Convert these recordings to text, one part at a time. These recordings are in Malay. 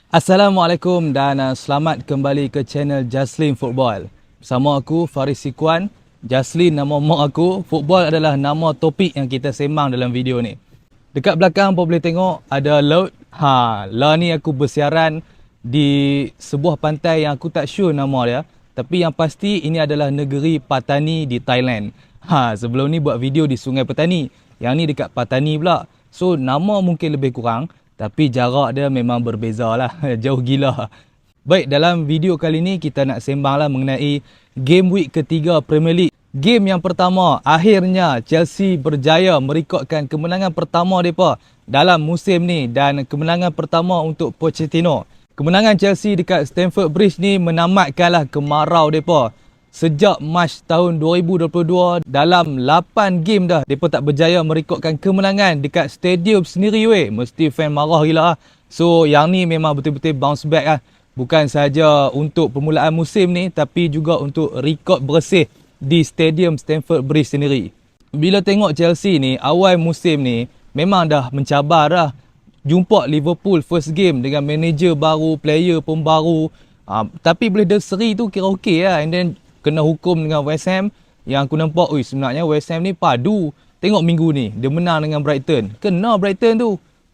Assalamualaikum dan selamat kembali ke channel Jaslin Football. Bersama aku Faris Sikuan. Jaslin nama mak aku, football adalah nama topik yang kita sembang dalam video ni. Dekat belakang pun boleh tengok ada laut. Lah ni aku bersiaran di sebuah pantai yang aku tak sure nama dia. Tapi yang pasti ini adalah negeri Patani di Thailand. Sebelum ni buat video di Sungai Petani. Yang ni dekat Patani pula. So nama mungkin lebih kurang. Tapi jarak dia memang berbeza lah. Jauh gila. Baik, dalam video kali ni kita nak sembang lah mengenai game week ketiga Premier League. Game yang pertama, akhirnya Chelsea berjaya merekodkan kemenangan pertama mereka dalam musim ni. Dan kemenangan pertama untuk Pochettino. Kemenangan Chelsea dekat Stamford Bridge ni menamatkanlah kemarau mereka. Sejak Mac tahun 2022, dalam 8 game dah mereka tak berjaya merekodkan kemenangan dekat stadium sendiri weh. Mesti fan marah gila lah. So yang ni memang betul-betul bounce back lah. Bukan sahaja untuk permulaan musim ni, tapi juga untuk rekod bersih di stadium Stamford Bridge sendiri. Bila tengok Chelsea ni, awal musim ni memang dah mencabar dah. Jumpa Liverpool first game dengan manager baru, player pun baru. Tapi boleh dia seri tu kira okey lah. And then kena hukum dengan West Ham yang aku nampak, sebenarnya West Ham ni padu. Tengok minggu ni, dia menang dengan Brighton. Kena Brighton tu.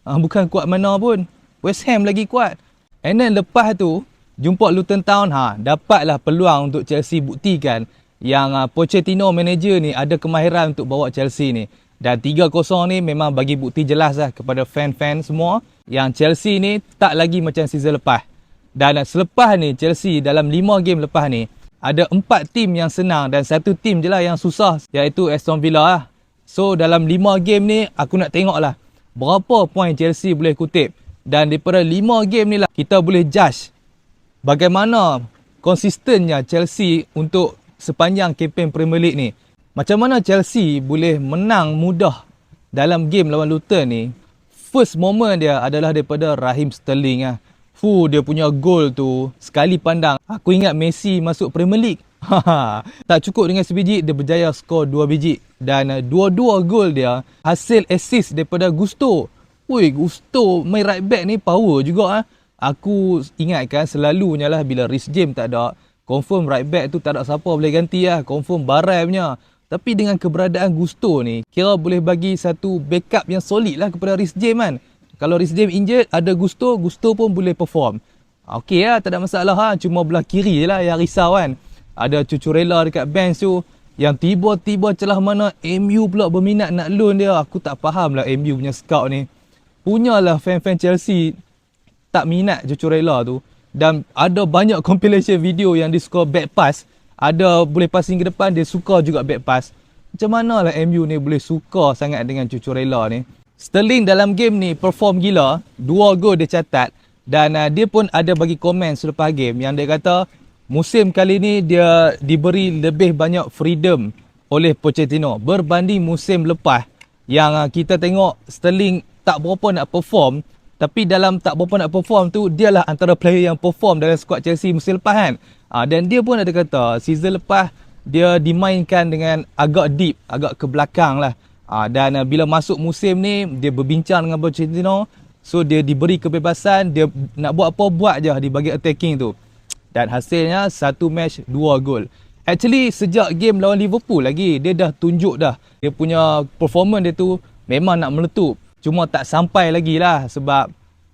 Bukan kuat mana pun. West Ham lagi kuat. And then lepas tu, jumpa Luton Town, dapatlah peluang untuk Chelsea buktikan yang Pochettino manager ni ada kemahiran untuk bawa Chelsea ni. Dan 3-0 ni memang bagi bukti jelas lah kepada fan-fan semua yang Chelsea ni tak lagi macam season lepas. Dan selepas ni, Chelsea dalam 5 game lepas ni, ada 4 tim yang senang dan 1 tim je lah yang susah, iaitu Aston Villa lah. So dalam 5 game ni aku nak tengok lah berapa poin Chelsea boleh kutip. Dan daripada 5 game ni lah kita boleh judge bagaimana konsistennya Chelsea untuk sepanjang kempen Premier League ni. Macam mana Chelsea boleh menang mudah dalam game lawan Luton ni. First moment dia adalah daripada Raheem Sterling lah. Dia punya gol tu sekali pandang aku ingat Messi masuk Premier League. Tak cukup dengan sebiji, dia berjaya skor 2 biji. Dan dua-dua gol dia hasil assist daripada Gusto. Gusto main right back ni power juga. Aku ingatkan selalunya lah bila Reece James tak ada, confirm right back tu tak ada siapa boleh ganti lah. Confirm Barai punya. Tapi dengan keberadaan Gusto ni, kira boleh bagi satu backup yang solid lah kepada Reece James kan. Kalau Reece James injured, ada Gusto pun boleh perform. Okey lah, tak ada masalah lah. Cuma belah kiri je lah yang risau kan. Ada Cucurella dekat bench tu, yang tiba-tiba celah mana MU pula berminat nak loan dia. Aku tak faham lah MU punya scout ni. Punyalah fan-fan Chelsea tak minat Cucurella tu. Dan ada banyak compilation video yang dia suka back pass. Ada boleh passing ke depan, dia suka juga back pass. Macam mana lah MU ni boleh suka sangat dengan Cucurella ni. Sterling dalam game ni perform gila. 2 gol dia catat. Dan dia pun ada bagi komen selepas game yang dia kata musim kali ni dia diberi lebih banyak freedom oleh Pochettino berbanding musim lepas yang kita tengok Sterling tak berapa nak perform. Tapi dalam tak berapa nak perform tu, dialah antara player yang perform dalam squad Chelsea musim lepas kan. Dan dia pun ada kata season lepas dia dimainkan dengan agak deep, agak ke belakang lah. Dan bila masuk musim ni, dia berbincang dengan Pochettino. So dia diberi kebebasan, dia nak buat apa buat je di bahagian attacking tu. Dan hasilnya 1 match 2 gol. Actually sejak game lawan Liverpool lagi, dia dah tunjuk dah. Dia punya performance dia tu memang nak meletup. Cuma tak sampai lagi lah sebab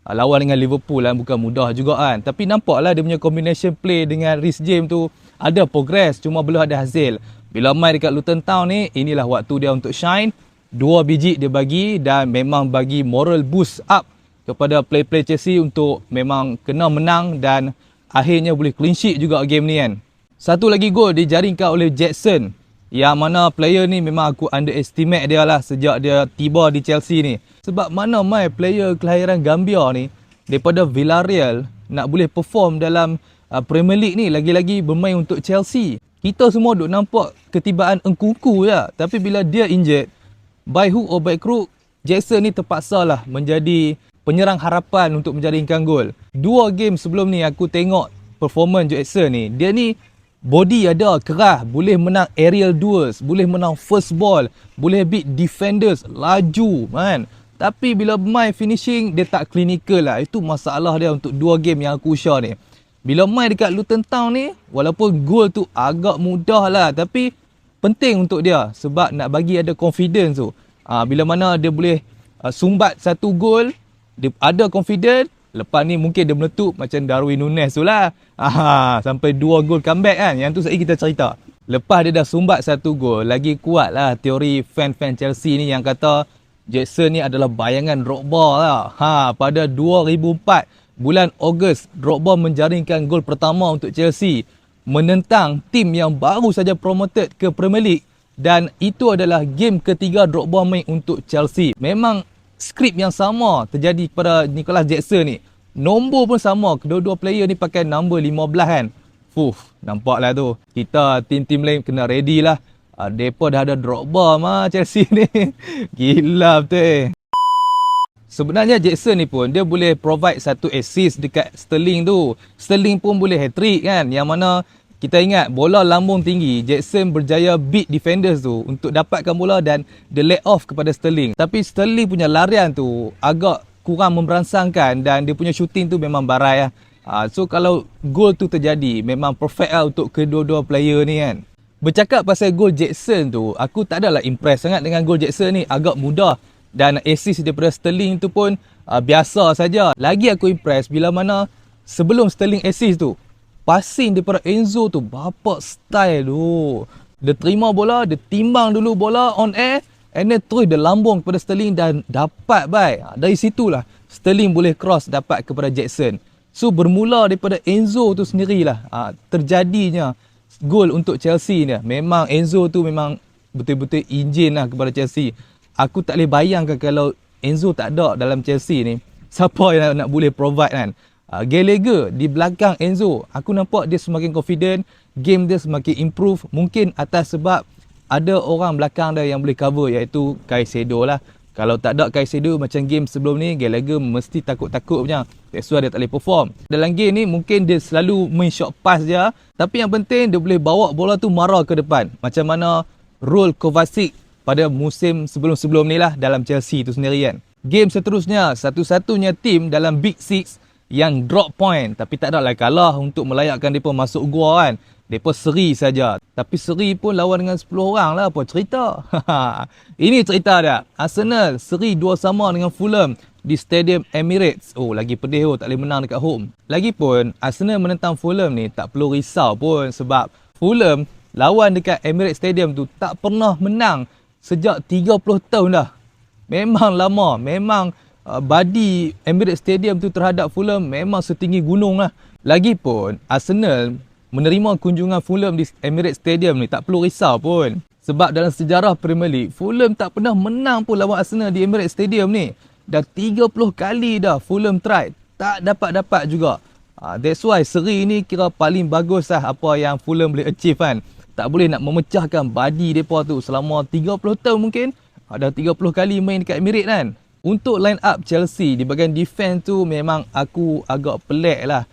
lawan dengan Liverpool lah bukan mudah juga kan. Tapi nampaklah dia punya combination play dengan Reece James tu ada progress, cuma belum ada hasil. Bila main dekat Luton Town ni, inilah waktu dia untuk shine. 2 biji dia bagi dan memang bagi moral boost up kepada play-play Chelsea untuk memang kena menang dan akhirnya boleh clean sheet juga game ni kan. Satu lagi gol dijaringkan oleh Jackson, yang mana player ni memang aku underestimate dia lah sejak dia tiba di Chelsea ni. Sebab mana mai player kelahiran Gambia ni daripada Villarreal nak boleh perform dalam Premier League ni, lagi-lagi bermain untuk Chelsea. Kita semua duk nampak ketibaan Nkunku je. Tapi bila dia injured, by hook or by crook, Jackson ni terpaksalah menjadi penyerang harapan untuk menjaringkan gol. 2 game sebelum ni aku tengok performance Jackson ni. Dia ni Body ada, keras, boleh menang aerial duels, boleh menang first ball, boleh beat defenders, laju kan. Tapi bila main finishing, dia tak clinical lah. Itu masalah dia untuk 2 game yang aku share ni. Bila main dekat Luton Town ni, walaupun goal tu agak mudah lah, tapi penting untuk dia sebab nak bagi ada confidence tu. Bila mana dia boleh sumbat satu gol, dia ada confidence. Lepas ni mungkin dia meletup macam Darwin Núñez tu lah. Sampai 2 gol comeback kan. Yang tu sekali kita cerita. Lepas dia dah sumbat satu gol, lagi kuat lah teori fan-fan Chelsea ni yang kata Jackson ni adalah bayangan Drogba lah. Pada 2004 bulan Ogos, Drogba menjaringkan gol pertama untuk Chelsea menentang tim yang baru saja promoted ke Premier League, dan itu adalah game ketiga Drogba main untuk Chelsea. Memang skrip yang sama terjadi kepada Nicholas Jackson ni. Nombor pun sama, kedua-dua player ni pakai nombor 15 kan. Nampaklah tu. Kita tim-tim lain kena ready lah. Depa dah ada Drogba mah Chelsea ni. Gila betul. Sebenarnya Jackson ni pun dia boleh provide satu assist dekat Sterling tu. Sterling pun boleh hat-trick kan. Yang mana kita ingat bola lambung tinggi, Jackson berjaya beat defenders tu untuk dapatkan bola dan dia lay off kepada Sterling. Tapi Sterling punya larian tu agak kurang memberansangkan dan dia punya shooting tu memang barai lah. So kalau gol tu terjadi, memang perfect lah untuk kedua-dua player ni kan. Bercakap pasal gol Jackson tu, aku tak adalah impress sangat dengan gol Jackson ni. Agak mudah. Dan assist daripada Sterling tu pun biasa saja. Lagi aku impress bila mana sebelum Sterling assist tu, passing daripada Enzo tu bapak style tu. Dia terima bola, dia timbang dulu bola on air, and then terus dia lambung kepada Sterling dan dapat baik. Dari situlah Sterling boleh cross dapat kepada Jackson. So bermula daripada Enzo tu sendirilah terjadinya gol untuk Chelsea ni. Memang Enzo tu memang betul-betul enjin lah kepada Chelsea. Aku tak boleh bayangkan kalau Enzo tak ada dalam Chelsea ni, siapa yang nak boleh provide kan. Gallagher di belakang Enzo, aku nampak dia semakin confident, game dia semakin improve. Mungkin atas sebab ada orang belakang dia yang boleh cover, iaitu Caicedo lah. Kalau tak ada Caicedo macam game sebelum ni, Gallagher mesti takut-takut punya. That's why dia tak boleh perform. Dalam game ni mungkin dia selalu main short pass je, tapi yang penting dia boleh bawa bola tu marah ke depan. Macam mana role Kovacic pada musim sebelum-sebelum ni lah dalam Chelsea tu sendiri kan. Game seterusnya, satu-satunya tim dalam Big Six yang drop point, tapi tak ada lah kalah untuk melayakkan mereka masuk gua kan. Mereka seri saja. Tapi seri pun lawan dengan 10 orang lah, apa cerita? Ini cerita dia. Arsenal seri 2-2 dengan Fulham di Stadium Emirates. Lagi pedih tak boleh menang dekat home. Lagipun Arsenal menentang Fulham ni tak perlu risau pun, sebab Fulham lawan dekat Emirates Stadium tu tak pernah menang sejak 30 tahun dah. Memang lama. Memang body Emirates Stadium tu terhadap Fulham memang setinggi gunung lah. Lagipun Arsenal menerima kunjungan Fulham di Emirates Stadium ni tak perlu risau pun. Sebab dalam sejarah Premier League, Fulham tak pernah menang pun lawan Arsenal di Emirates Stadium ni. Dah 30 kali dah Fulham try, tak dapat-dapat juga. That's why seri ni kira paling bagus lah apa yang Fulham boleh achieve kan. Tak boleh nak memecahkan body mereka tu selama 30 tahun mungkin. Dah 30 kali main dekat Emirates kan. Untuk line up Chelsea di bahagian defense tu memang aku agak pelik lah.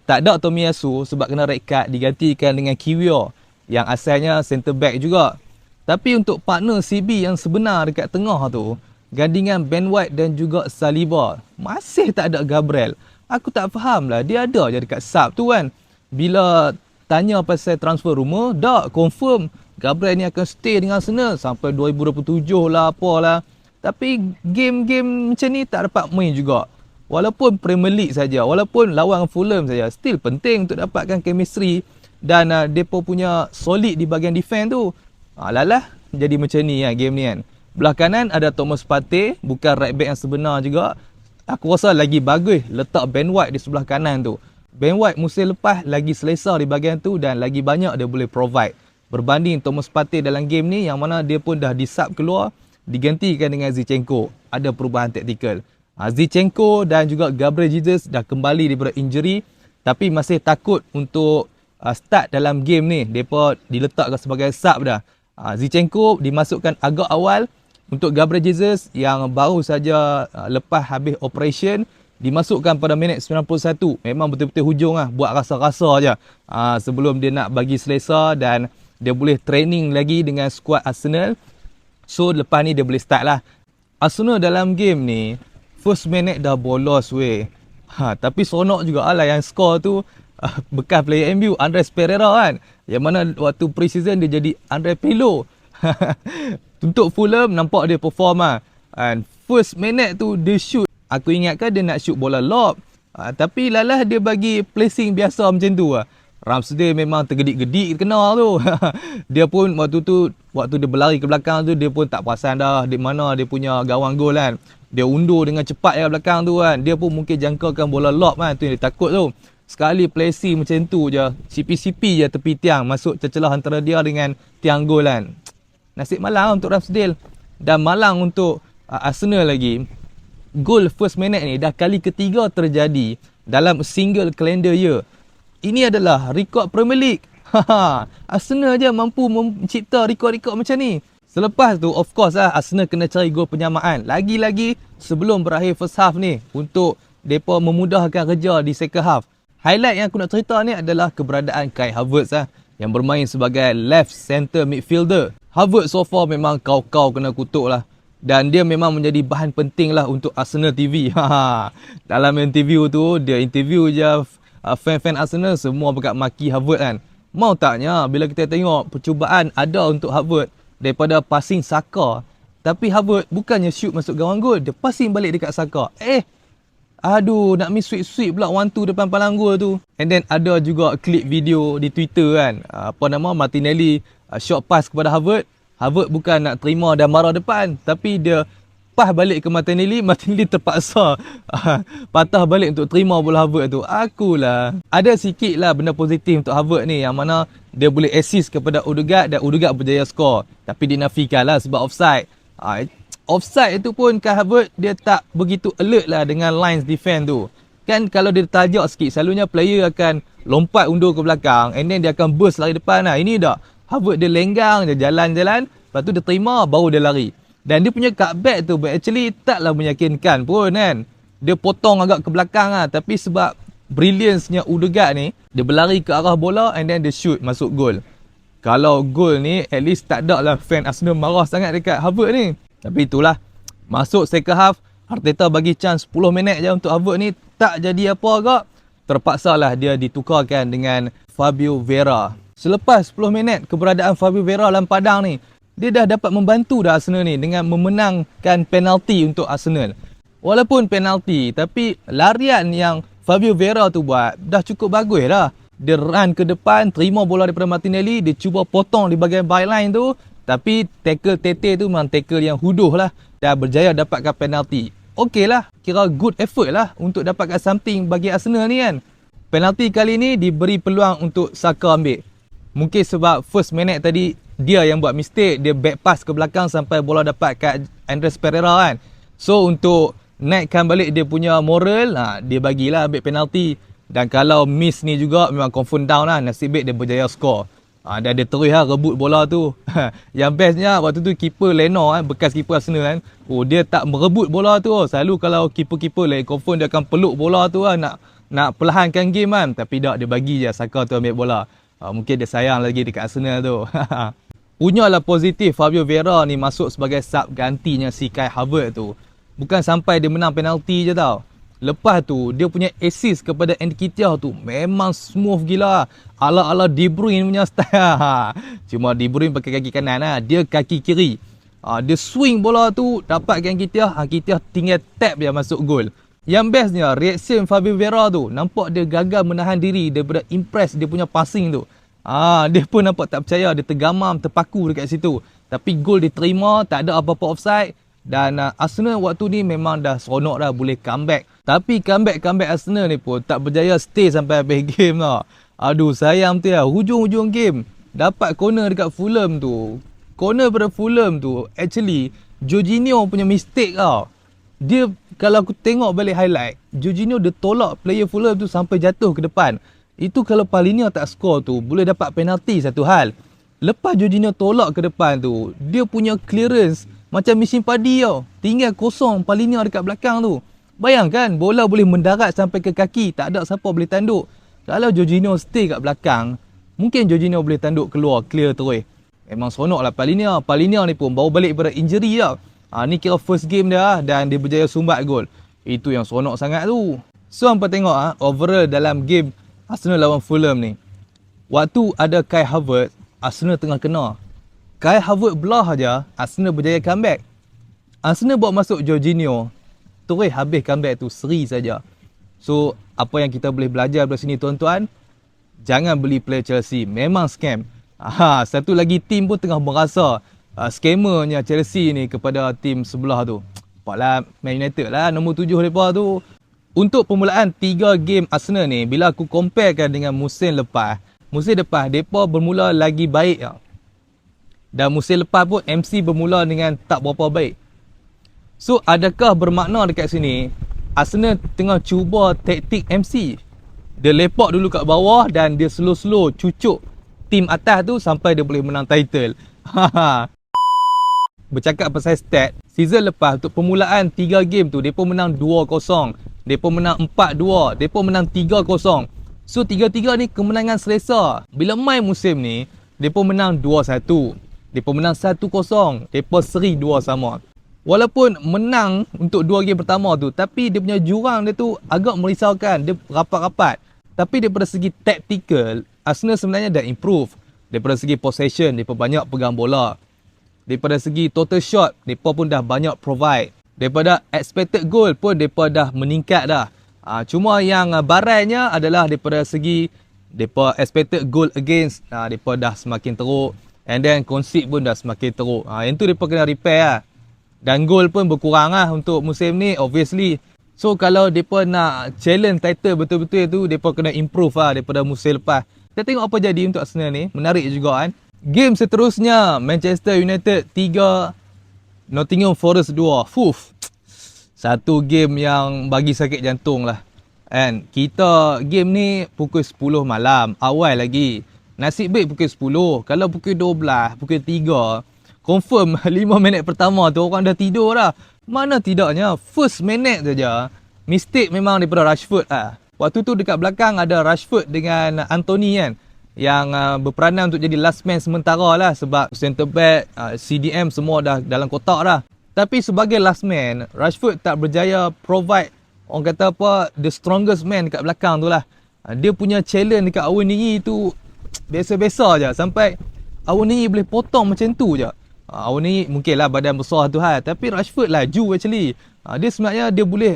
Tak ada Tomiyasu sebab kena red card, digantikan dengan Kiwior yang asalnya centre back juga. Tapi untuk partner CB yang sebenar dekat tengah tu, gandingan Ben White dan juga Saliba, masih tak ada Gabriel. Aku tak faham lah, dia ada je dekat sub tu kan. Bila tanya pasal transfer rumor, dah confirm Gabriel ni akan stay dengan Arsenal sampai 2027 lah apalah. Tapi game-game macam ni tak dapat main juga. Walaupun Premier League saja, walaupun lawan Fulham saja, still penting untuk dapatkan chemistry dan depa punya solid di bahagian defense tu. Lalah jadi macam ni game ni kan. Belah kanan ada Thomas Partey, bukan right back yang sebenar juga. Aku rasa lagi bagus letak Ben White di sebelah kanan tu. Ben White musim lepas lagi selesa di bahagian tu dan lagi banyak dia boleh provide berbanding Thomas Partey dalam game ni, yang mana dia pun dah disub keluar, digantikan dengan Zinchenko. Ada perubahan taktikal. Zinchenko dan juga Gabriel Jesus dah kembali daripada injury, tapi masih takut untuk start dalam game ni. Mereka diletakkan sebagai sub dah. Zinchenko dimasukkan agak awal untuk Gabriel Jesus yang baru saja lepas habis operation. dimasukkan pada minit 91. Memang betul-betul hujung lah, buat rasa-rasa je sebelum dia nak bagi selesa dan dia boleh training lagi dengan skuad Arsenal. So lepas ni dia boleh start lah. Arsenal dalam game ni first minute dah bolos weh. Tapi seronok juga lah yang skor tu bekas player MU Andres Pereira kan. Yang mana waktu pre-season dia jadi Andre Pirlo. Untuk Fulham nampak dia perform lah. And first minute tu dia shoot. Aku ingatkan dia nak shoot bola lob. Tapi lalah dia bagi placing biasa macam tu lah. Ramsdale memang tergedik-gedik kena tu. Dia pun waktu dia berlari ke belakang tu, dia pun tak perasan dah di mana dia punya gawang gol kan. Dia undur dengan cepat ke belakang tu kan. Dia pun mungkin jangkakan bola lob kan. Tu yang dia takut tu. Sekali placing macam tu je, CP-CP je tepi tiang, masuk tercelah antara dia dengan tiang gol kan. Nasib malang untuk Ramsdale. Dan malang untuk Arsenal lagi. Gol first minute ni dah kali ketiga terjadi dalam single calendar year. Ini adalah rekod Premier League. Arsenal je mampu mencipta rekod-rekod macam ni. Selepas tu, of course lah, Arsenal kena cari gol penyamaan. Lagi-lagi sebelum berakhir first half ni untuk mereka memudahkan kerja di second half. Highlight yang aku nak cerita ni adalah keberadaan Kai Havertz lah, yang bermain sebagai left center midfielder. Havertz so far memang kau-kau kena kutuk lah. Dan dia memang menjadi bahan penting lah untuk Arsenal TV. Dalam interview tu, dia interview je fan-fan Arsenal semua berkat maki Havertz kan. Mau taknya bila kita tengok percubaan ada untuk Havertz daripada passing Saka. Tapi Havertz bukannya shoot masuk gawang gol, dia passing balik dekat Saka. Aduh, nak miss sweep pula 1-2 depan palang gol tu. And then ada juga klip video di Twitter kan. Martinelli short pass kepada Havertz. Havertz bukan nak terima dan marah depan, tapi dia pas balik ke Martinelli. Martinelli terpaksa patah balik untuk terima bola Havertz tu. Akulah. Ada sikit lah benda positif untuk Havertz ni, yang mana dia boleh assist kepada Odegaard dan Odegaard berjaya skor. Tapi dinafikan lah sebab offside. Offside itu pun Kai Havertz dia tak begitu alert lah dengan lines defense tu. Kan kalau dia tajak sikit, selalunya player akan lompat undur ke belakang and then dia akan burst lari depan lah. Ini tak. Havertz dia lenggang je, jalan-jalan, lepas tu dia terima, baru dia lari. Dan dia punya cutback tu actually taklah meyakinkan pun kan. Dia potong agak ke belakang lah, tapi sebab brilliance-nya Odegaard ni, dia berlari ke arah bola and then dia shoot masuk gol. Kalau gol ni, at least tak ada lah fan Arsenal marah sangat dekat Havertz ni. Tapi itulah, masuk second half, Arteta bagi chance 10 minit je untuk Havertz ni, tak jadi apa agak. Terpaksalah dia ditukarkan dengan Fabio Vieira. Selepas 10 minit keberadaan Fabio Vieira dalam padang ni, dia dah dapat membantu dah Arsenal ni dengan memenangkan penalti untuk Arsenal. Walaupun penalti, tapi larian yang Fabio Vieira tu buat dah cukup bagus dah. Dia run ke depan, terima bola daripada Martinelli, dia cuba potong di bahagian byline tu, tapi tackle Tete tu memang tackle yang huduh lah, dan berjaya dapatkan penalti. Okey lah, kira good effort lah untuk dapatkan something bagi Arsenal ni kan. Penalti kali ni diberi peluang untuk Saka ambil. Mungkin sebab first minute tadi dia yang buat mistake, dia back pass ke belakang sampai bola dapat kat Andres Pereira kan. So untuk naikkan balik dia punya moral, dia bagilah ambil penalti. Dan kalau miss ni juga memang confirm down lah, nasib baik dia berjaya skor. Dan dia terus rebut bola tu. Yang bestnya waktu tu keeper Leno bekas keeper Arsenal kan. Dia tak merebut bola tu. Selalu kalau keeper-keeper lain confirm dia akan peluk bola tu nak perlahankan game kan. Tapi tak, dia bagi je Saka tu ambil bola. Mungkin dia sayang lagi dekat Arsenal tu. Punyalah positif Fabio Vieira ni masuk sebagai sub gantinya si Kai Havertz tu. Bukan sampai dia menang penalti je tau. Lepas tu dia punya assist kepada Nketiah tu memang smooth gila. Ala-ala De Bruyne punya style. Cuma De Bruyne pakai kaki kanan lah. Dia kaki kiri. Dia swing bola tu dapatkan Nketiah. Nketiah tinggal tap dia masuk gol. Yang bestnya reaction Fabio Vieira tu, nampak dia gagal menahan diri daripada impress dia punya passing tu. Dia pun nampak tak percaya, dia tergamam, terpaku dekat situ. Tapi gol diterima, tak ada apa-apa offside. Dan Arsenal waktu ni memang dah seronok dah boleh comeback. Tapi comeback Arsenal ni pun tak berjaya stay sampai habis game tau. Aduh sayang tu ya, hujung-hujung game dapat corner dekat Fulham tu. Corner pada Fulham tu actually Jorginho punya mistake tau. Dia kalau aku tengok balik highlight, Jorginho dia tolak player Fulham tu sampai jatuh ke depan. Itu kalau Palhinha tak skor tu, boleh dapat penalti satu hal. Lepas Jorginho tolak ke depan tu, dia punya clearance macam mesin padi tau. Tinggal kosong Palhinha dekat belakang tu. Bayangkan bola boleh mendarat sampai ke kaki, tak ada siapa boleh tanduk. Kalau Jorginho stay kat belakang, mungkin Jorginho boleh tanduk keluar, clear terus. Memang seronok lah Palhinha. Palhinha ni pun baru balik pada injury lah. Ni kira first game dia lah, dan dia berjaya sumbat gol. Itu yang seronok sangat tu. So hampa tengok overall dalam game Arsenal lawan Fulham ni. Waktu ada Kai Havertz, Arsenal tengah kena. Kai Havertz belah aja, Arsenal berjaya comeback. Arsenal bawa masuk Jorginho, terus habis comeback tu seri saja. So, apa yang kita boleh belajar dari sini tuan-tuan? Jangan beli player Chelsea, memang scam. Satu lagi tim pun tengah merasa scammernya Chelsea ni kepada tim sebelah tu. Nampaklah Man United lah nombor 7 mereka tu. Untuk permulaan 3 game Arsenal ni, bila aku comparekan dengan musim lepas, mereka bermula lagi baik tau. Dan musim lepas pun MC bermula dengan tak berapa baik. So, adakah bermakna dekat sini Arsenal tengah cuba taktik MC? Dia lepak dulu kat bawah dan dia slow-slow cucuk tim atas tu sampai dia boleh menang title. Bercakap pasal stat, season lepas untuk permulaan 3 game tu, mereka menang 2-0. Mereka menang 4-2. Mereka menang 3-0. So, 3-3 ni kemenangan selesa. Bila main musim ni, mereka menang 2-1. Mereka menang 1-0. Mereka seri 2 sama. Walaupun menang untuk 2 game pertama tu, tapi dia punya jurang dia tu agak merisaukan. Dia rapat-rapat. Tapi daripada segi tactical, Arsenal sebenarnya dah improve. Daripada segi possession, mereka banyak pegang bola. Daripada segi total shot, mereka pun dah banyak provide. Daripada expected goal pun mereka dah meningkat dah. Cuma yang barainya adalah daripada segi mereka expected goal against, mereka dah semakin teruk. And then concede pun dah semakin teruk. Yang tu mereka kena repair lah. Dan gol pun berkurang lah untuk musim ni, obviously. So kalau mereka nak challenge title betul-betul tu, mereka kena improve lah daripada musim lepas. Kita tengok apa jadi untuk Arsenal ni. Menarik juga kan. Game seterusnya, Manchester United 3, Nottingham Forest 2. Satu game yang bagi sakit jantung lah. And kita game ni pukul 10 malam, awal lagi. Nasib baik pukul 10. Kalau pukul 12, pukul 3, confirm 5 minit pertama tu orang dah tidur dah. Mana tidaknya, first minute saja mistake memang daripada Rashford lah. Waktu tu dekat belakang ada Rashford dengan Anthony kan, yang berperanan untuk jadi last man sementara lah, sebab centre back, CDM semua dah dalam kotak dah. Tapi sebagai last man, Rashford tak berjaya provide, orang kata apa, the strongest man dekat belakang tu lah. Dia punya challenge dekat Awoniyi tu biasa-biasa je, sampai Awoniyi boleh potong macam tu je. Awoniyi mungkin lah badan besar tu tapi Rashford laju actually. Dia sebenarnya dia boleh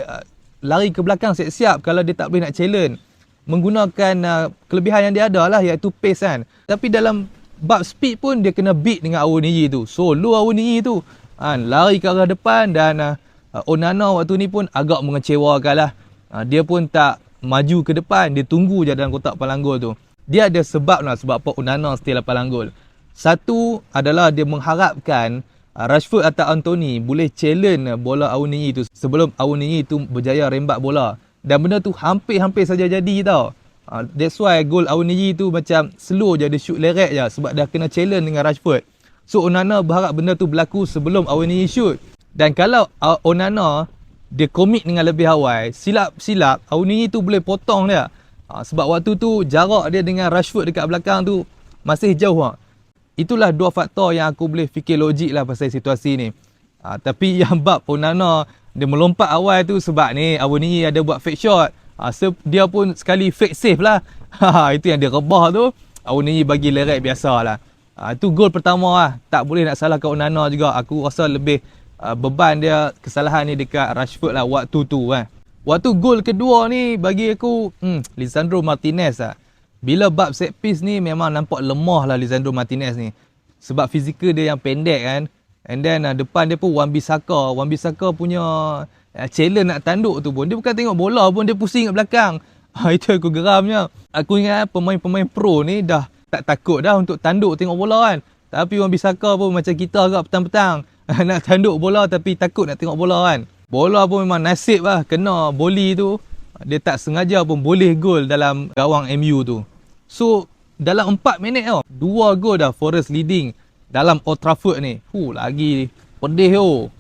lari ke belakang siap-siap kalau dia tak boleh nak challenge, menggunakan kelebihan yang dia ada lah, iaitu pace kan. Tapi dalam bab speed pun dia kena beat dengan Awoniyi tu. Solo Awoniyi tu lari ke arah depan, dan Onana waktu ni pun agak mengecewakan lah. Dia pun tak maju ke depan, dia tunggu je dalam kotak palang gol tu. Dia ada sebab lah, sebab apa Onana still palang gol. Satu adalah dia mengharapkan Rashford atau Anthony boleh challenge bola Awoniyi tu sebelum Awoniyi tu berjaya rembat bola. Dan benda tu hampir-hampir saja jadi tau. That's why gol Awoniyi tu macam slow je, dia shoot leret je sebab dah kena challenge dengan Rashford. So Onana berharap benda tu berlaku sebelum Awoniyi shoot. Dan kalau Onana dia commit dengan lebih awal, silap-silap Awoniyi tu boleh potong dia. Sebab waktu tu jarak dia dengan Rashford dekat belakang tu masih jauh. Itulah dua faktor yang aku boleh fikir logik lah pasal situasi ni. Tapi yang bab Onana dia melompat awal tu sebab ni Awoniyi ada buat fake shot. Dia pun sekali fake save lah. Itu yang dia rebah tu. Awoniyi bagi leret biasa lah. Itu gol pertama lah. Tak boleh nak salahkan Onana juga. Aku rasa lebih beban dia, kesalahan ni dekat Rashford lah waktu tu kan. Waktu gol kedua ni bagi aku Lisandro Martinez lah. Bila bab set piece ni memang nampak lemah lah Lisandro Martinez ni. Sebab fizikal dia yang pendek kan. And then depan dia pun Wan-Bissaka. Wan-Bissaka punya challenge nak tanduk tu pun, dia bukan tengok bola pun, dia pusing kat belakang. Itu aku geramnya. Aku ingat pemain-pemain pro ni dah tak takut dah untuk tanduk tengok bola kan. Tapi Wan-Bissaka pun macam kita agak petang-petang. Nak tanduk bola tapi takut nak tengok bola kan. Bola pun memang nasib lah, kena volley tu. Dia tak sengaja pun boleh gol dalam gawang MU tu. So dalam 4 minit tau, 2 gol dah Forest leading dalam Old Trafford ni. Lagi pedih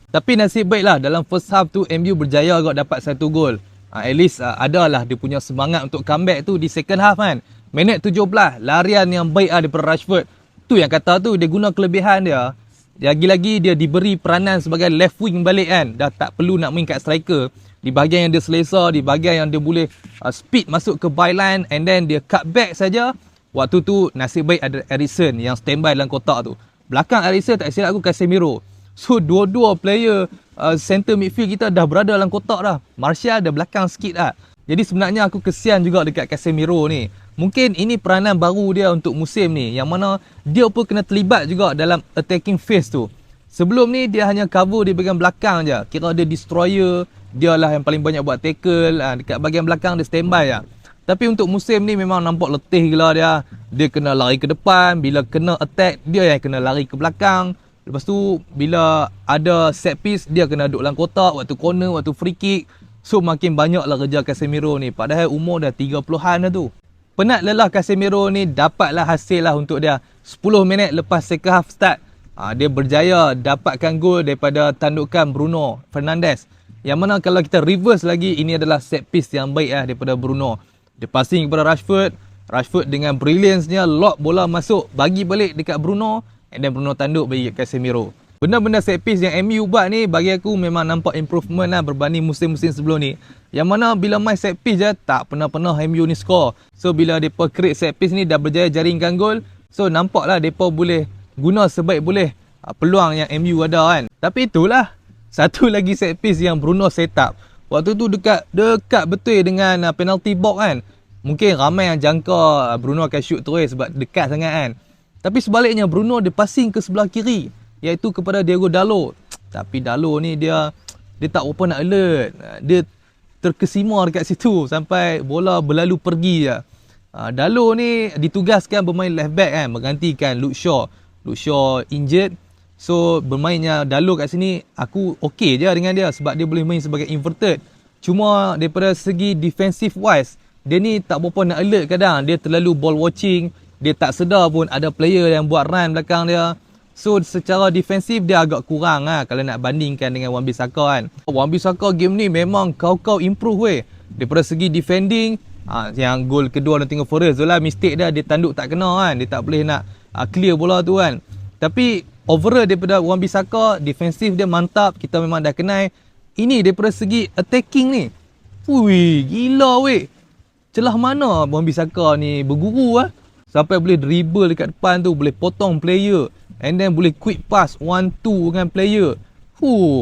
Tapi nasib baiklah dalam first half tu MU berjaya agak dapat satu gol. At least adalah dia punya semangat untuk comeback tu di second half kan. Minit 17, larian yang baik daripada Rashford. Tu yang kata tu dia guna kelebihan dia. Lagi-lagi dia diberi peranan sebagai left wing balik kan. Dah tak perlu nak main kat striker. Di bahagian yang dia selesa, di bahagian yang dia boleh speed masuk ke byline and then dia cut back saja. Waktu tu nasib baik ada Eriksen yang standby dalam kotak tu. Belakang Eriksen tak silap aku Casemiro. So dua-dua player center midfield kita dah berada dalam kotak dah. Martial dah belakang sikit dah. Jadi sebenarnya aku kesian juga dekat Casemiro ni. Mungkin ini peranan baru dia untuk musim ni. Yang mana dia pun kena terlibat juga dalam attacking phase tu. Sebelum ni dia hanya cover di bahagian belakang je. Kira dia destroyer. Dia lah yang paling banyak buat tackle. Dekat bahagian belakang dia standby je. Tapi untuk musim ni memang nampak letih gila dia. Dia kena lari ke depan. Bila kena attack, dia yang kena lari ke belakang. Lepas tu bila ada set piece dia kena duduk dalam kotak waktu corner, waktu free kick. So makin banyaklah kerja Casemiro ni. Padahal umur dah 30-an dah tu. Penat lelah Casemiro ni dapatlah hasil lah untuk dia. 10 minit lepas second half start. Dia berjaya dapatkan gol daripada tandukan Bruno Fernandes. Yang mana kalau kita reverse lagi, ini adalah set piece yang baik daripada Bruno. Dia passing kepada Rashford. Rashford dengan brilliance-nya lock bola masuk, bagi balik dekat Bruno. And then Bruno tanduk bagi Casemiro. Benda-benda set piece yang MU buat ni bagi aku memang nampak improvement lah berbanding musim-musim sebelum ni. Yang mana bila main set piece je tak pernah-pernah MU ni score. So bila mereka create set piece ni dah berjaya jaringkan gol. So nampaklah mereka boleh guna sebaik boleh peluang yang MU ada kan. Tapi itulah satu lagi set piece yang Bruno set up. Waktu tu dekat betul dengan penalty box kan. Mungkin ramai yang jangka Bruno akan shoot terus sebab dekat sangat kan. Tapi sebaliknya Bruno dia passing ke sebelah kiri, iaitu kepada Diego Dalot. Tapi Dalot ni dia tak apa nak alert. Dia terkesima dekat situ sampai bola berlalu pergi je. Dalot ni ditugaskan bermain left back kan, menggantikan Luke Shaw. Luke Shaw injured. So bermainnya Dalot kat sini aku okey je dengan dia sebab dia boleh main sebagai inverted. Cuma daripada segi defensive wise, dia ni tak apa nak alert kadang. Dia terlalu ball watching. Dia tak sedar pun ada player yang buat run belakang dia. So secara defensif dia agak kurang kalau nak bandingkan dengan Wan-Bissaka kan. Wan-Bissaka game ni memang kau improve weh. Daripada segi defending, yang gol kedua Nottingham Forest tu lah mistake dia tanduk tak kena kan. Dia tak boleh nak clear bola tu kan. Tapi overall daripada Wan-Bissaka, defensif dia mantap. Kita memang dah kenal. Ini daripada segi attacking ni. Ui, gila weh. Celah mana Wan-Bissaka ni berguru sampai boleh dribble dekat depan tu, boleh potong player and then boleh quick pass 1-2 dengan player.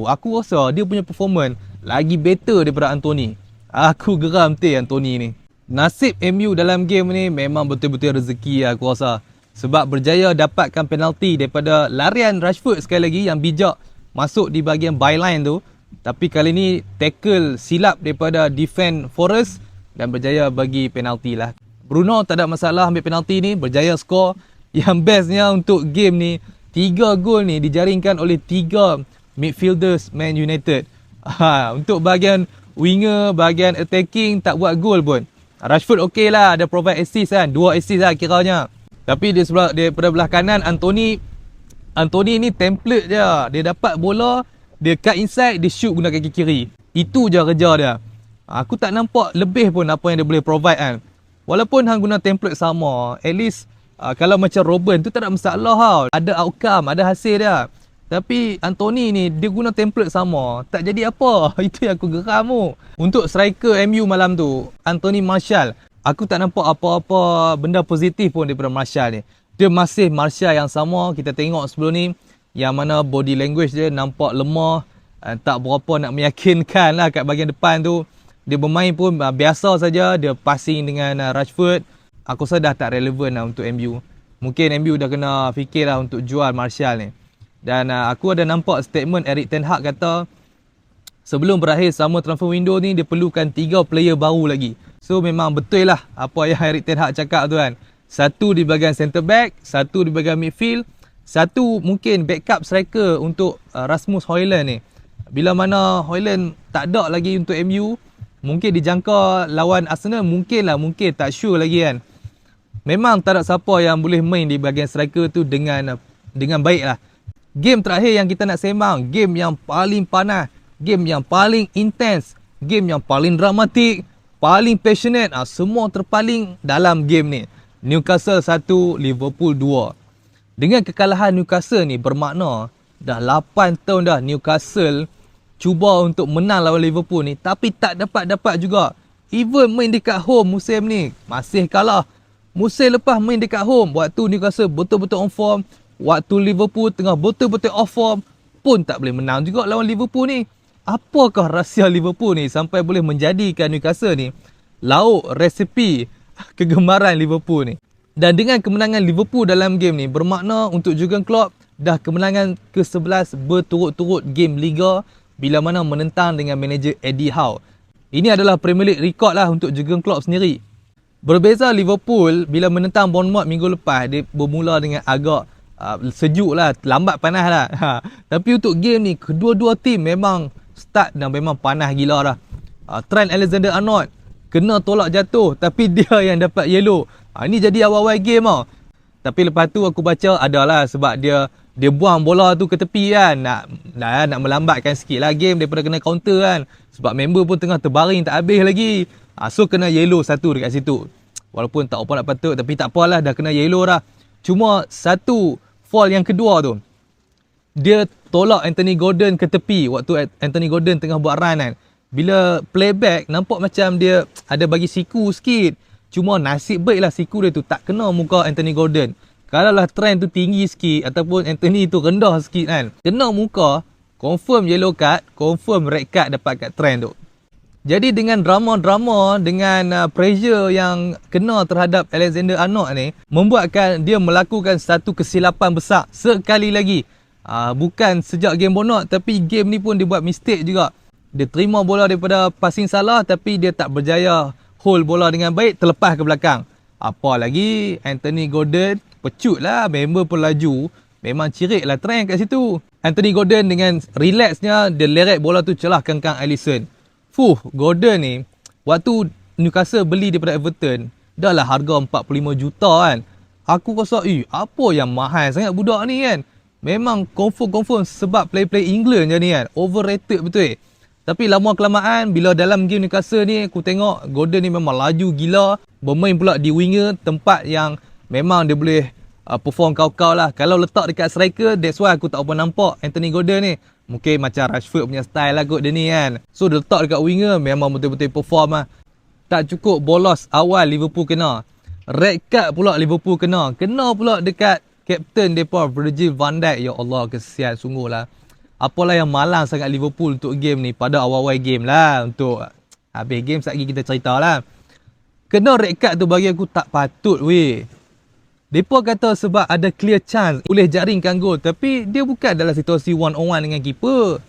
Aku rasa dia punya performance lagi better daripada Anthony. Aku geram Anthony ni. Nasib MU dalam game ni memang betul-betul rezeki aku rasa. Sebab berjaya dapatkan penalti daripada larian Rashford sekali lagi yang bijak masuk di bahagian byline tu. Tapi kali ni tackle silap daripada defend Forest dan berjaya bagi penalti lah. Bruno tak ada masalah ambil penalti ni, berjaya skor. Yang bestnya untuk game ni, 3 gol ni dijaringkan oleh 3 midfielders Man United. Untuk bahagian winger, bahagian attacking tak buat gol pun. Rashford okey lah, ada provide assist kan, 2 assist lah kiranya. Tapi daripada belah kanan Anthony ni template je. Dia dapat bola, dia cut inside, dia shoot guna kaki kiri. Itu je kerja dia. Aku tak nampak lebih pun apa yang dia boleh provide kan. Walaupun hang guna template sama, at least kalau macam Robben tu tak ada masalah ada outcome, ada hasil dia. Tapi Anthony ni dia guna template sama, tak jadi apa. Itu yang aku geram tu. Untuk striker MU malam tu, Anthony Martial, aku tak nampak apa-apa benda positif pun daripada Martial ni. Dia masih Martial yang sama kita tengok sebelum ni, yang mana body language dia nampak lemah, tak berapa nak meyakinkan lah kat bahagian depan tu. Dia bermain pun biasa saja, dia passing dengan Rashford. Aku rasa dah tak relevan lah untuk MU. Mungkin MU dah kena fikir lah untuk jual Martial ni. Dan aku ada nampak statement Erik ten Hag kata sebelum berakhir sama transfer window ni dia perlukan 3 player baru lagi. So memang betul lah apa yang Erik ten Hag cakap tu kan. 1 di bahagian centre back, 1 di bahagian midfield, 1 mungkin backup striker untuk Rasmus Højlund ni. Bila mana Højlund tak ada lagi untuk MU, mungkin dijangka lawan Arsenal, mungkin tak sure lagi kan. Memang tak ada siapa yang boleh main di bahagian striker tu dengan baik lah. Game terakhir yang kita nak sembang, game yang paling panas, game yang paling intens, game yang paling dramatik, paling passionate, semua terpaling dalam game ni. Newcastle 1, Liverpool 2. Dengan kekalahan Newcastle ni bermakna dah 8 tahun dah Newcastle cuba untuk menang lawan Liverpool ni, tapi tak dapat juga. Even main dekat home musim ni masih kalah. Musim lepas main dekat home, waktu Newcastle betul-betul on form, waktu Liverpool tengah betul-betul off form, pun tak boleh menang juga lawan Liverpool ni. Apakah rahsia Liverpool ni sampai boleh menjadikan Newcastle ni lauk resepi kegemaran Liverpool ni? Dan dengan kemenangan Liverpool dalam game ni bermakna untuk Jurgen Klopp dah kemenangan ke-11 berturut-turut game Liga bila mana menentang dengan manager Eddie Howe. Ini adalah Premier League record lah untuk Jurgen Klopp sendiri. Berbeza Liverpool bila menentang Bournemouth minggu lepas, dia bermula dengan agak sejuk lah, lambat panas lah. Tapi untuk game ni, kedua-dua tim memang start dan memang panas gila dah. Trent Alexander-Arnold kena tolak jatuh, tapi dia yang dapat yellow. Ini jadi awal-awal game tau. Tapi lepas tu aku baca adalah sebab dia buang bola tu ke tepi kan, nak melambatkan sikit lah game daripada kena counter kan. Sebab member pun tengah terbaring tak habis lagi. So kena yellow satu dekat situ. Walaupun tak apa nak patut, tapi tak apalah, dah kena yellow dah. Cuma satu foul yang kedua tu, dia tolak Anthony Gordon ke tepi waktu Anthony Gordon tengah buat run kan. Bila playback nampak macam dia ada bagi siku sikit. Cuma nasib baiklah siku dia tu tak kena muka Anthony Gordon. Kalau lah Trent tu tinggi sikit ataupun Anthony tu rendah sikit kan, kena muka, confirm yellow card, confirm red card dapat kat Trent tu. Jadi dengan drama-drama, dengan pressure yang kena terhadap Alexander-Arnold ni, membuatkan dia melakukan satu kesilapan besar sekali lagi. Bukan sejak game Bournemouth, tapi game ni pun dia buat mistake juga. Dia terima bola daripada passing salah, tapi dia tak berjaya hold bola dengan baik, terlepas ke belakang. Apa lagi, Anthony Gordon pecut lah, member pun laju. Memang cirit lah Trent kat situ. Anthony Gordon dengan relaxnya, dia leret bola tu celah kangkang Alisson. Gordon ni, waktu Newcastle beli daripada Everton, dah lah harga 45 juta kan. Aku rasa, apa yang mahal sangat budak ni kan. Memang confirm sebab play England je ni kan. Overrated betul. Tapi lama-kelamaan, bila dalam game Newcastle ni, aku tengok Gordon ni memang laju gila. Bermain pula di winger, tempat yang memang dia boleh perform kau-kau lah. Kalau letak dekat striker, that's why aku tak apa nampak Anthony Gordon ni. Mungkin macam Rashford punya style lah kot dia ni kan. So dia letak dekat winger, memang betul-betul perform lah. Tak cukup bolos awal Liverpool kena. Red card pula Liverpool kena. Kena pula dekat kapten mereka Virgil van Dijk. Ya Allah, kesian sungguh lah. Apalah yang malang sangat Liverpool untuk game ni pada awal-awal game lah. Untuk habis game sekejap lagi kita cerita lah. Kena red card tu bagi aku tak patut weh. Mereka kata sebab ada clear chance boleh jaringkan gol. Tapi dia bukan dalam situasi one on one dengan keeper.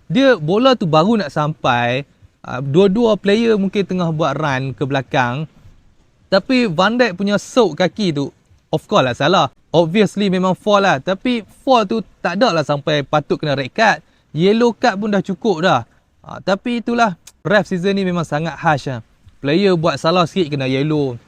Dia bola tu baru nak sampai. Dua-dua player mungkin tengah buat run ke belakang. Tapi Van Dijk punya soak kaki tu, of course lah salah. Obviously memang foul lah. Tapi foul tu tak ada lah sampai patut kena red card. Yellow card pun dah cukup dah. Tapi itulah, ref season ni memang sangat harsh lah. Player buat salah sikit kena yellow.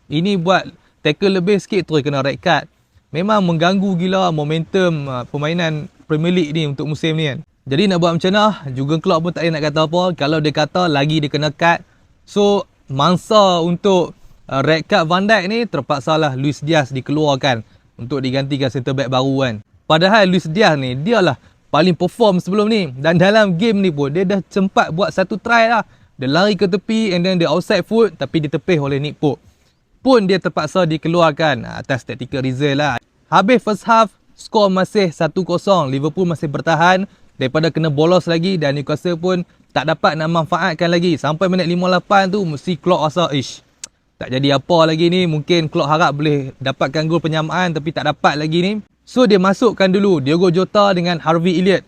Ini buat tackle lebih sikit terus kena red card. Memang mengganggu gila momentum permainan Premier League ni untuk musim ni kan. Jadi nak buat macam mana, Jurgen Klopp pun tak payah nak kata apa. Kalau dia kata lagi dia kena cut. So mangsa untuk red card Van Dijk ni, terpaksalah Luis Diaz dikeluarkan untuk digantikan centre back baru kan. Padahal Luis Diaz ni, dia lah paling perform sebelum ni. Dan dalam game ni pun, dia dah sempat buat satu try lah. Dia lari ke tepi and then dia outside foot, tapi ditepis oleh Nick Pope. Pun dia terpaksa dikeluarkan atas tactical reason lah. Habis first half, skor masih 1-0. Liverpool masih bertahan daripada kena bolos lagi dan Newcastle pun tak dapat nak manfaatkan lagi. Sampai minit 58 tu, mesti Klopp rasa, tak jadi apa lagi ni. Mungkin Klopp harap boleh dapatkan gol penyamaan tapi tak dapat lagi ni. So dia masukkan dulu Diogo Jota dengan Harvey Elliott.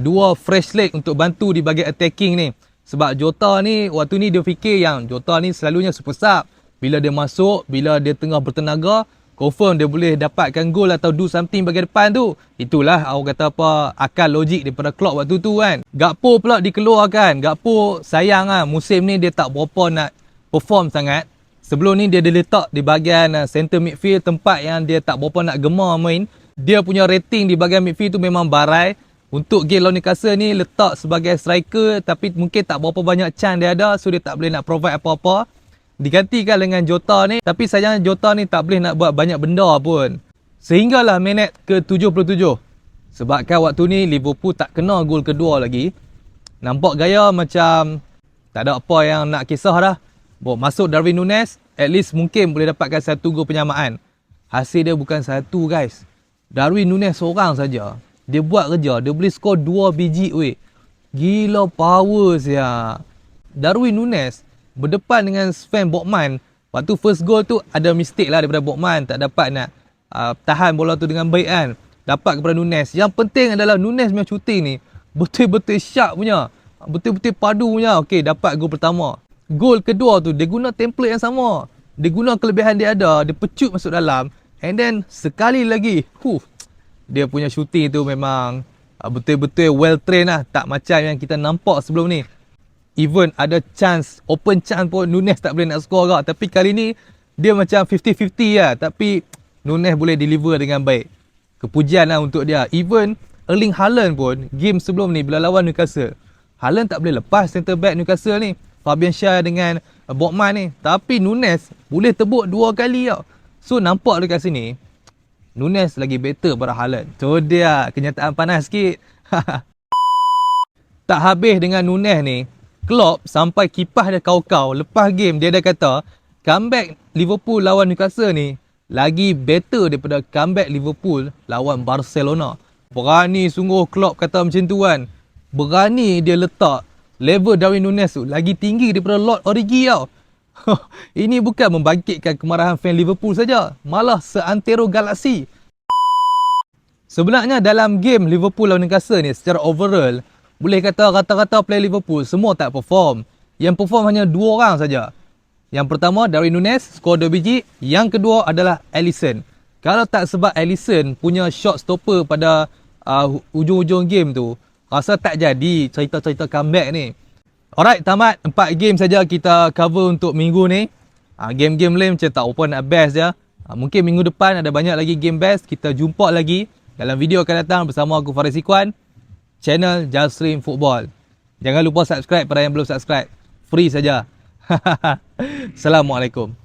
Dua fresh leg untuk bantu di bahagian attacking ni. Sebab Jota ni, waktu ni dia fikir yang Jota ni selalunya super sub. Bila dia masuk, bila dia tengah bertenaga, confirm dia boleh dapatkan gol atau do something bahagian depan tu. Itulah aku kata apa, akal logik daripada Klopp waktu tu kan. Gakpo pula dikeluarkan. Gakpo sayang lah, musim ni dia tak berapa nak perform sangat. Sebelum ni dia diletak di bahagian center midfield, tempat yang dia tak berapa nak gemar main. Dia punya rating di bahagian midfield tu memang barai. Untuk game lawan Newcastle ni letak sebagai striker tapi mungkin tak berapa banyak chance dia ada, so dia tak boleh nak provide apa-apa. Digantikan dengan Jota ni, tapi sayangnya Jota ni tak boleh nak buat banyak benda pun. Sehinggalah minit ke-77. Sebabkan waktu ni Liverpool tak kena gol kedua lagi. Nampak gaya macam tak ada apa yang nak kisah dah. Masuk Darwin Núñez, at least mungkin boleh dapatkan satu gol penyamaan. Hasil dia bukan satu guys. Darwin Núñez seorang saja. Dia buat kerja, dia boleh skor 2 biji weh. Gila power sia. Darwin Núñez berdepan dengan Sven Botman. Waktu first goal tu ada mistake lah daripada Botman, tak dapat nak tahan bola tu dengan baik kan. Dapat kepada Núñez. Yang penting adalah Núñez punya shooting ni betul-betul sharp punya. Betul-betul padu punya. Okey, dapat gol pertama. Gol kedua tu dia guna template yang sama. Dia guna kelebihan dia ada, dia pecut masuk dalam. And then sekali lagi, dia punya shooting tu memang betul-betul well trained lah. Tak macam yang kita nampak sebelum ni. Even ada chance, open chance pun Núñez tak boleh nak score agak. Tapi kali ni dia macam 50-50 lah. Tapi Núñez boleh deliver dengan baik. Kepujian lah untuk dia. Even Erling Haaland pun game sebelum ni bila lawan Newcastle, Haaland tak boleh lepas center back Newcastle ni, Fabian Schär dengan Botman ni. Tapi Núñez boleh tebuk 2 kali tau. So nampak dekat sini Núñez lagi better pada Haaland. Tu dia kenyataan panas sikit. Tak habis dengan Núñez ni, Klopp sampai kipas dia kau-kau. Lepas game dia dah kata comeback Liverpool lawan Newcastle ni lagi better daripada comeback Liverpool lawan Barcelona. Berani sungguh Klopp kata macam tu kan. Berani dia letak level Darwin Núñez tu lagi tinggi daripada Lord Origi tau. Ini bukan membangkitkan kemarahan fan Liverpool saja, malah seantero galaksi. Sebenarnya dalam game Liverpool lawan Newcastle ni secara overall, boleh kata rata-rata player Liverpool semua tak perform. Yang perform hanya 2 orang saja. Yang pertama Darwin Núñez skor 2 biji, yang kedua adalah Alisson. Kalau tak sebab Alisson punya shot stopper pada ujung-ujung game tu, rasa tak jadi cerita-cerita comeback ni. Alright, tamat 4 game saja kita cover untuk minggu ni. Game-game lain macam tak apa nak best je. Mungkin minggu depan ada banyak lagi game best. Kita jumpa lagi dalam video akan datang bersama aku Faris Ikhwan, channel Juststream Football. Jangan lupa subscribe pada yang belum subscribe. Free saja. Assalamualaikum.